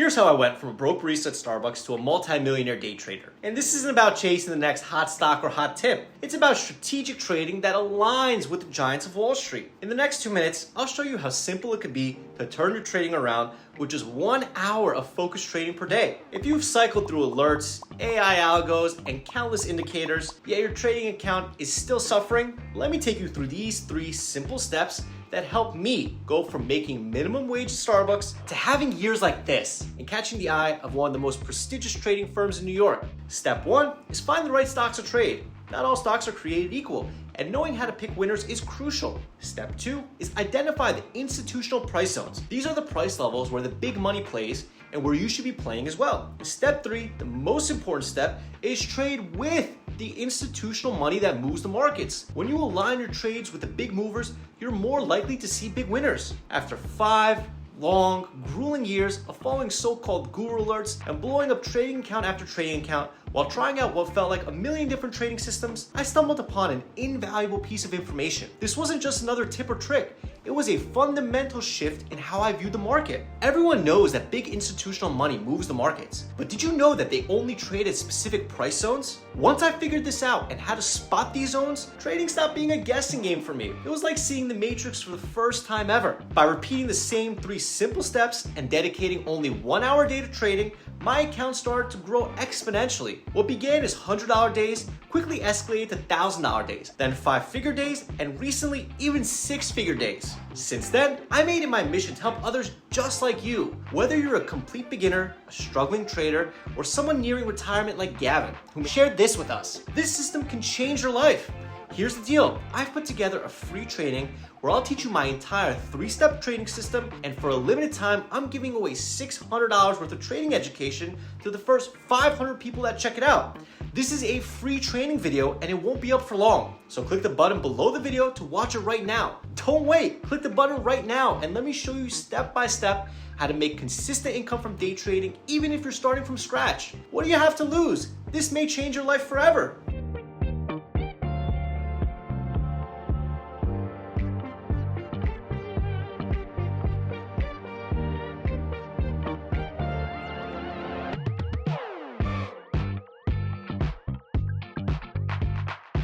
Here's how I went from a broke barista at Starbucks to a multi-millionaire day trader. And this isn't about chasing the next hot stock or hot tip. It's about strategic trading that aligns with the giants of Wall Street. In the next 2 minutes, I'll show you how simple it could be to turn your trading around with just 1 hour of focused trading per day. If you've cycled through alerts, AI algos, and countless indicators, yet your trading account is still suffering, let me take you through these 3 simple steps that helped me go from making minimum wage at Starbucks to having years like this and catching the eye of one of the most prestigious trading firms in New York. Step 1 is find the right stocks to trade. Not all stocks are created equal, and knowing how to pick winners is crucial. Step 2 is identify the institutional price zones. These are the price levels where the big money plays and where you should be playing as well. Step 3, the most important step, is trade with the institutional money that moves the markets. When you align your trades with the big movers, you're more likely to see big winners. After 5 long, grueling years of following so-called guru alerts and blowing up trading account after trading account while trying out what felt like a million different trading systems, I stumbled upon an invaluable piece of information. This wasn't just another tip or trick. It was a fundamental shift in how I viewed the market. Everyone knows that big institutional money moves the markets, but did you know that they only trade at specific price zones? Once I figured this out and how to spot these zones, trading stopped being a guessing game for me. It was like seeing the Matrix for the first time ever. By repeating the same 3 simple steps and dedicating only 1 hour a day to trading, my account started to grow exponentially. What began as $100 days quickly escalated to $1,000 days, then 5-figure days, and recently even 6-figure days. Since then, I made it my mission to help others just like you. Whether you're a complete beginner, a struggling trader, or someone nearing retirement like Gavin, who shared this with us, this system can change your life. Here's the deal. I've put together a free training where I'll teach you my entire 3-step trading system, and for a limited time, I'm giving away $600 worth of trading education to the first 500 people that check it out. This is a free training video and it won't be up for long. So click the button below the video to watch it right now. Don't wait, click the button right now and let me show you step by step how to make consistent income from day trading even if you're starting from scratch. What do you have to lose? This may change your life forever.